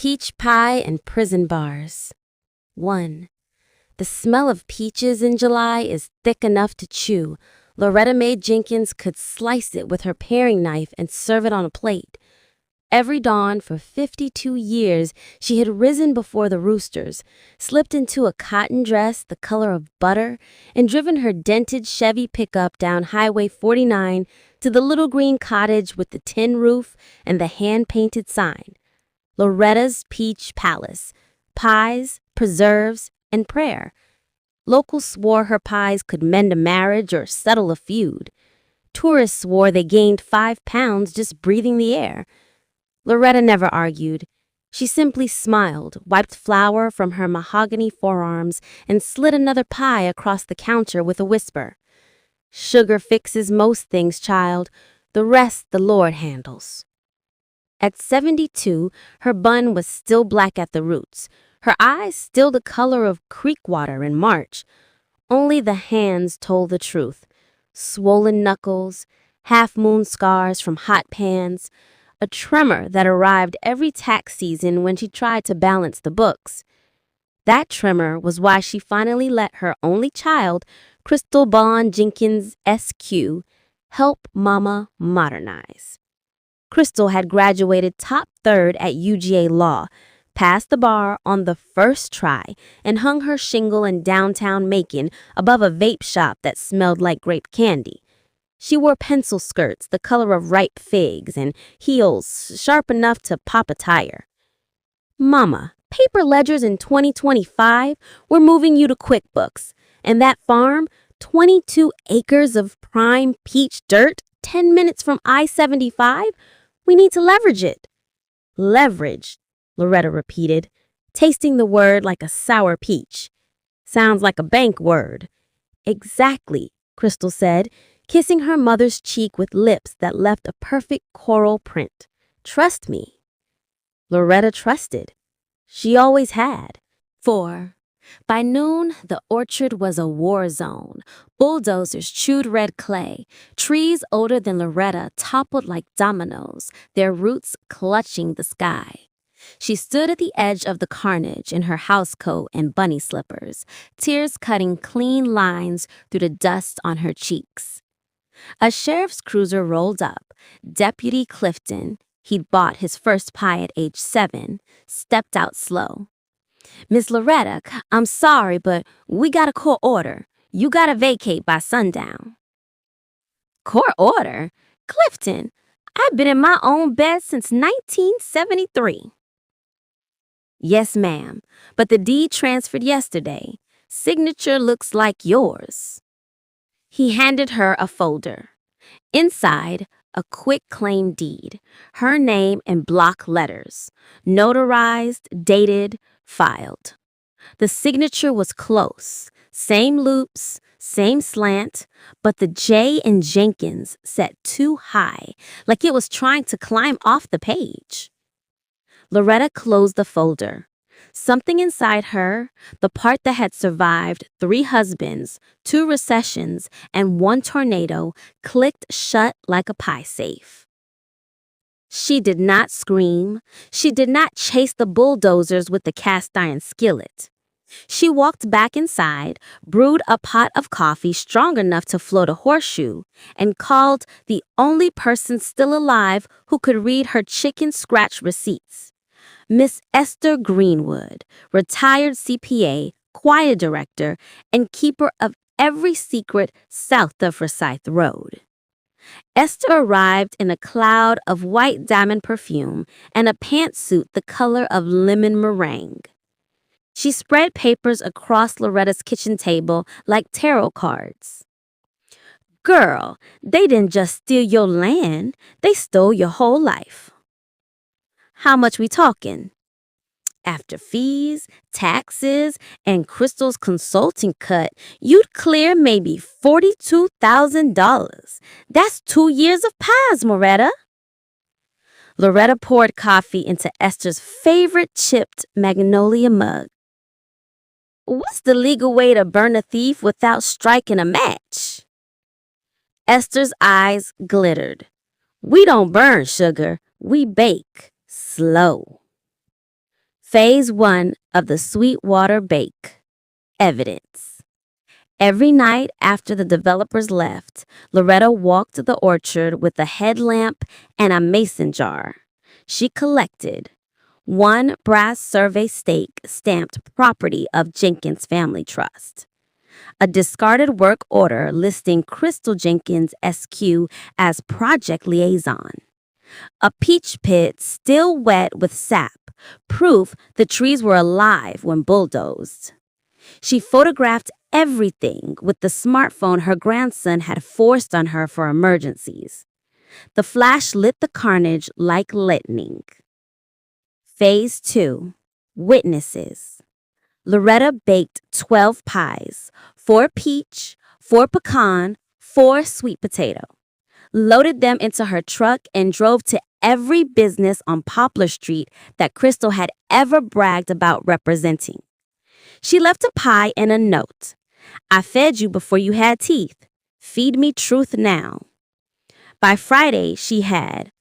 Peach pie and prison bars. 1. The smell of peaches in July is thick enough to chew. Loretta May Jenkins could slice it with her paring knife and serve it on a plate. Every dawn for 52 years, she had risen before the roosters, slipped into a cotton dress the color of butter, and driven her dented Chevy pickup down Highway 49 to the little green cottage with the tin roof and the hand-painted sign. Loretta's Peach Palace. Pies, preserves, and prayer. Locals swore her pies could mend a marriage or settle a feud. Tourists swore they gained 5 pounds just breathing the air. Loretta never argued. She simply smiled, wiped flour from her mahogany forearms, and slid another pie across the counter with a whisper. Sugar fixes most things, child. The rest the Lord handles. At 72, her bun was still black at the roots, her eyes still the color of creek water in March. Only the hands told the truth. Swollen knuckles, half-moon scars from hot pans, a tremor that arrived every tax season when she tried to balance the books. That tremor was why she finally let her only child, Crystal Bond Jenkins, SQ, help Mama modernize. Crystal had graduated top third at UGA Law, passed the bar on the first try, and hung her shingle in downtown Macon above a vape shop that smelled like grape candy. She wore pencil skirts the color of ripe figs and heels sharp enough to pop a tire. Mama, paper ledgers in 2025, we're moving you to QuickBooks. And that farm, 22 acres of prime peach dirt, 10 minutes from I-75, we need to leverage it. Leverage, Loretta repeated, tasting the word like a sour peach. Sounds like a bank word. Exactly, Crystal said, kissing her mother's cheek with lips that left a perfect coral print. Trust me. Loretta trusted. She always had. 4. By noon, the orchard was a war zone. Bulldozers chewed red clay. Trees older than Loretta toppled like dominoes, their roots clutching the sky. She stood at the edge of the carnage in her housecoat and bunny slippers, tears cutting clean lines through the dust on her cheeks. A sheriff's cruiser rolled up. Deputy Clifton, he'd bought his first pie at age 7, stepped out slow. Miss Loretta, I'm sorry, but we got a court order. You gotta vacate by sundown. Court order? Clifton, I've been in my own bed since 1973. Yes, ma'am, but the deed transferred yesterday. Signature looks like yours. He handed her a folder. Inside, a quitclaim deed, her name in block letters, notarized, dated, filed. The signature was close, same loops, same slant, but the J in Jenkins set too high, like it was trying to climb off the page. Loretta closed the folder. Something inside her, the part that had survived 3 husbands, 2 recessions, and 1 tornado, clicked shut like a pie safe. She did not scream. She did not chase the bulldozers with the cast iron skillet. She walked back inside, brewed a pot of coffee strong enough to float a horseshoe, and called the only person still alive who could read her chicken scratch receipts. Miss Esther Greenwood, retired CPA, choir director, and keeper of every secret south of Forsyth Road. Esther arrived in a cloud of white diamond perfume and a pantsuit the color of lemon meringue. She spread papers across Loretta's kitchen table like tarot cards. Girl, they didn't just steal your land, they stole your whole life. How much we talking? After fees, taxes, and Crystal's consulting cut, you'd clear maybe $42,000. That's 2 years of pies, Loretta. Loretta poured coffee into Esther's favorite chipped Magnolia mug. What's the legal way to burn a thief without striking a match? Esther's eyes glittered. We don't burn, sugar. We bake. Slow. Phase 1 of the Sweetwater Bake. Evidence. Every night after the developers left, Loretta walked to the orchard with a headlamp and a mason jar. She collected one brass survey stake stamped property of Jenkins Family Trust, a discarded work order listing Crystal Jenkins SQ as project liaison, a peach pit still wet with sap, proof the trees were alive when bulldozed. She photographed everything with the smartphone her grandson had forced on her for emergencies. The flash lit the carnage like lightning. Phase 2. Witnesses. Loretta baked 12 pies, 4 peach, 4 pecan, 4 sweet potato, loaded them into her truck, and drove to every business on Poplar Street that Crystal had ever bragged about representing. She left a pie and a note. I fed you before you had teeth. Feed me truth now. By Friday, she had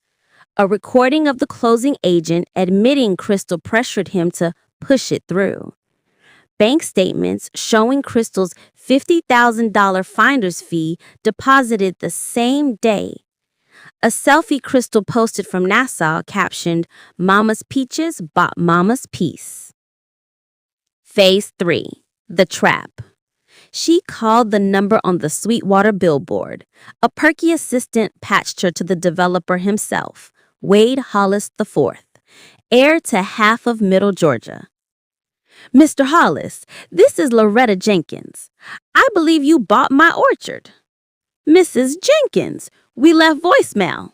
a recording of the closing agent admitting Crystal pressured him to push it through, bank statements showing Crystal's $50,000 finder's fee deposited the same day, a selfie Crystal posted from Nassau captioned, "Mama's peaches bought Mama's peace." Phase 3. The Trap. She called the number on the Sweetwater billboard. A perky assistant patched her to the developer himself, Wade Hollis IV, heir to half of Middle Georgia. "Mr. Hollis, this is Loretta Jenkins. I believe you bought my orchard." "Mrs. Jenkins, we left voicemail."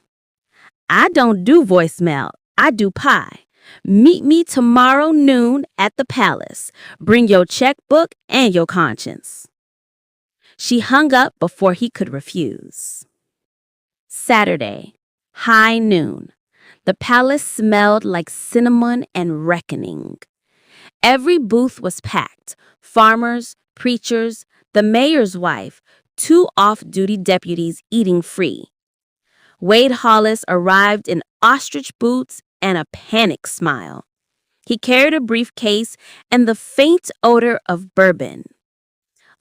"I don't do voicemail. I do pie. Meet me tomorrow noon at the palace. Bring your checkbook and your conscience." She hung up before he could refuse. Saturday, high noon. The palace smelled like cinnamon and reckoning. Every booth was packed. Farmers, preachers, the mayor's wife, 2 off-duty deputies eating free. Wade Hollis arrived in ostrich boots and a panic smile. He carried a briefcase and the faint odor of bourbon.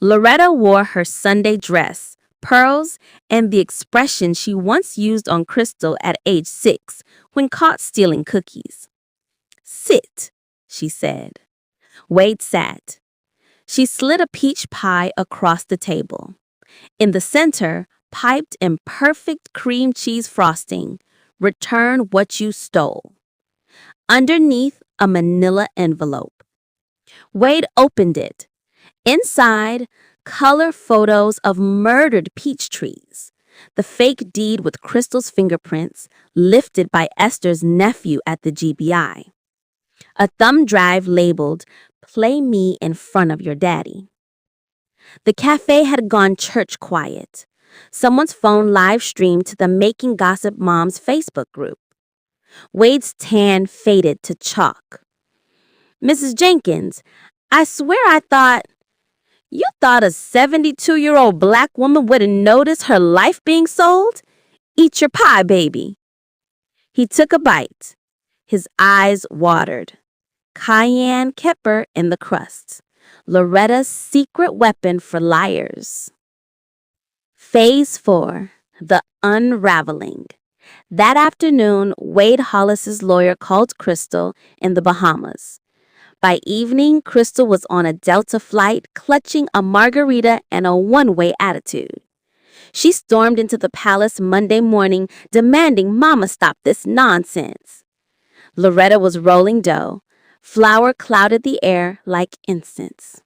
Loretta wore her Sunday dress, pearls, and the expression she once used on Crystal at age 6 when caught stealing cookies. "Sit," she said. Wade sat. She slid a peach pie across the table. In the center, piped in perfect cream cheese frosting, "Return what you stole." Underneath, a manila envelope. Wade opened it. Inside, color photos of murdered peach trees. The fake deed with Crystal's fingerprints, lifted by Esther's nephew at the GBI. A thumb drive labeled, "Play me in front of your daddy." The cafe had gone church quiet. Someone's phone live streamed to the Making Gossip Moms Facebook group. Wade's tan faded to chalk. "Mrs. Jenkins, I swear I thought..." "You thought a 72-year-old black woman wouldn't notice her life being sold? Eat your pie, baby." He took a bite. His eyes watered. Cayenne pepper in the crust. Loretta's secret weapon for liars. Phase 4. The Unraveling. That afternoon, Wade Hollis's lawyer called Crystal in the Bahamas. By evening, Crystal was on a Delta flight, clutching a margarita and a one-way attitude. She stormed into the palace Monday morning, demanding Mama stop this nonsense. Loretta was rolling dough. Flour clouded the air like incense.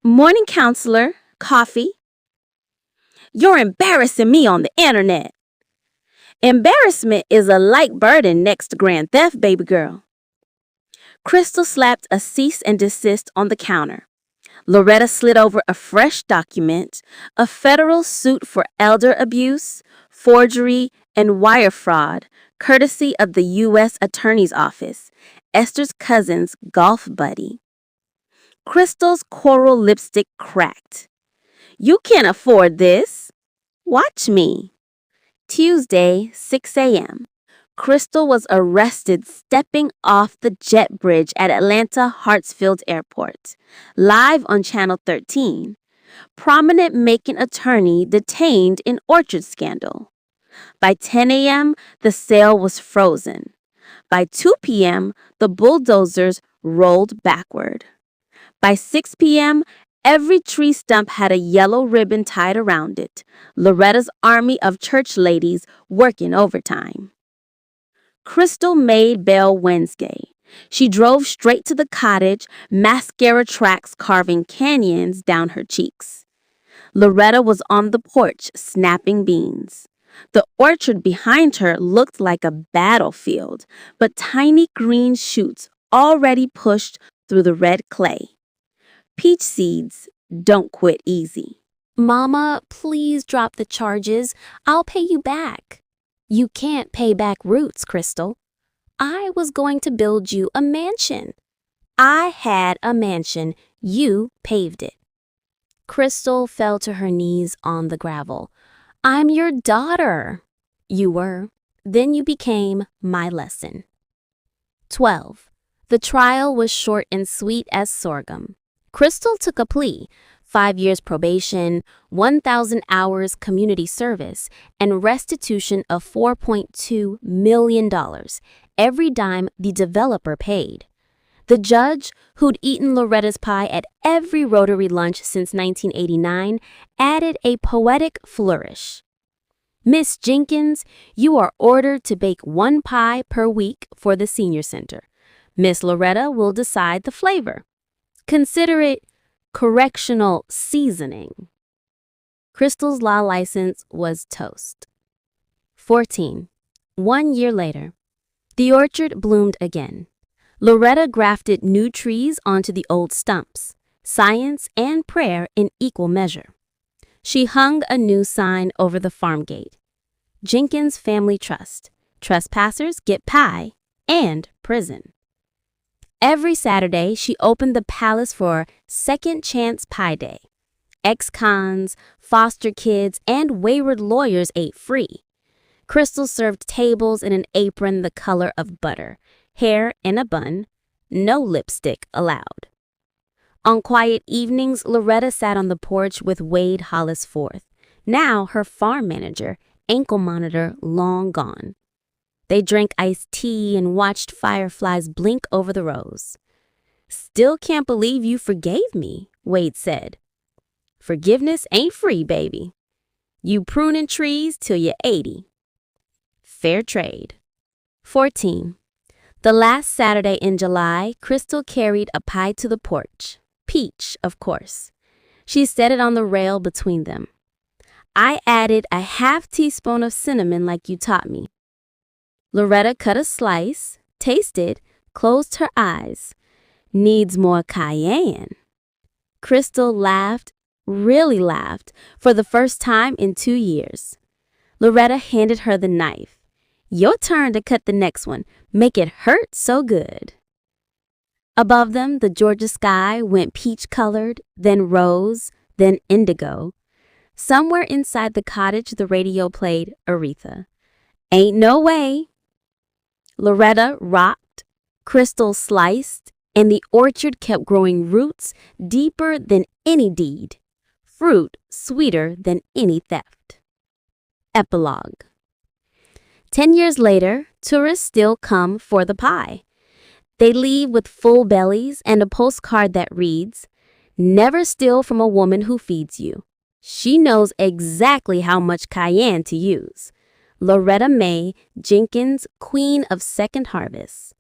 "Morning, counselor. Coffee?" "You're embarrassing me on the internet." "Embarrassment is a light burden next to grand theft, baby girl." Crystal slapped a cease and desist on the counter. Loretta slid over a fresh document, a federal suit for elder abuse, forgery, and wire fraud, courtesy of the U.S. Attorney's Office, Esther's cousin's golf buddy. Crystal's coral lipstick cracked. "You can't afford this." "Watch me." Tuesday, 6 a.m. Crystal was arrested stepping off the jet bridge at Atlanta Hartsfield Airport, live on Channel 13. Prominent Macon attorney detained in orchard scandal. By 10 a.m., the sale was frozen. By 2 p.m., the bulldozers rolled backward. By 6 p.m., every tree stump had a yellow ribbon tied around it, Loretta's army of church ladies working overtime. Crystal made bail Wednesday. She drove straight to the cottage, mascara tracks carving canyons down her cheeks. Loretta was on the porch snapping beans. The orchard behind her looked like a battlefield, but tiny green shoots already pushed through the red clay. Peach seeds don't quit easy. Mama, please drop the charges. I'll pay you back. You can't pay back roots, Crystal. I was going to build you a mansion. I had a mansion. You paved it. Crystal fell to her knees on the gravel. I'm your daughter. You were. Then you became my lesson. 12. The trial was short and sweet as sorghum. Crystal took a plea, 5 years probation, 1,000 hours community service, and restitution of $4.2 million, every dime the developer paid. The judge, who'd eaten Loretta's pie at every Rotary lunch since 1989, added a poetic flourish. Miss Jenkins, you are ordered to bake 1 pie per week for the senior center. Miss Loretta will decide the flavor. Consider it correctional seasoning. Crystal's law license was toast. 14. 1 year later, the orchard bloomed again. Loretta grafted new trees onto the old stumps, science and prayer in equal measure. She hung a new sign over the farm gate. Jenkins Family Trust. Trespassers get pie and prison. Every Saturday, she opened the palace for Second Chance Pie Day. Ex-cons, foster kids, and wayward lawyers ate free. Crystal served tables in an apron the color of butter, hair in a bun, no lipstick allowed. On quiet evenings, Loretta sat on the porch with Wade Hollis IV, now her farm manager, ankle monitor long gone. They drank iced tea and watched fireflies blink over the rows. Still can't believe you forgave me, Wade said. Forgiveness ain't free, baby. You pruning trees till you're 80. Fair trade. 14. The last Saturday in July, Crystal carried a pie to the porch. Peach, of course. She set it on the rail between them. I added a half teaspoon of cinnamon like you taught me. Loretta cut a slice, tasted, closed her eyes. Needs more cayenne. Crystal laughed, really laughed, for the first time in 2 years. Loretta handed her the knife. Your turn to cut the next one. Make it hurt so good. Above them, the Georgia sky went peach-colored, then rose, then indigo. Somewhere inside the cottage, the radio played Aretha. Ain't no way. Loretta rocked, Crystal sliced, and the orchard kept growing roots deeper than any deed, fruit sweeter than any theft. Epilogue. 10 years later, tourists still come for the pie. They leave with full bellies and a postcard that reads, Never steal from a woman who feeds you. She knows exactly how much cayenne to use. Loretta May Jenkins, Queen of Second Harvest.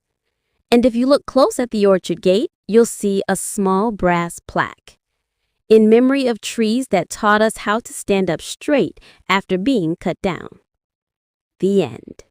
And if you look close at the orchard gate, you'll see a small brass plaque. In memory of trees that taught us how to stand up straight after being cut down. The end.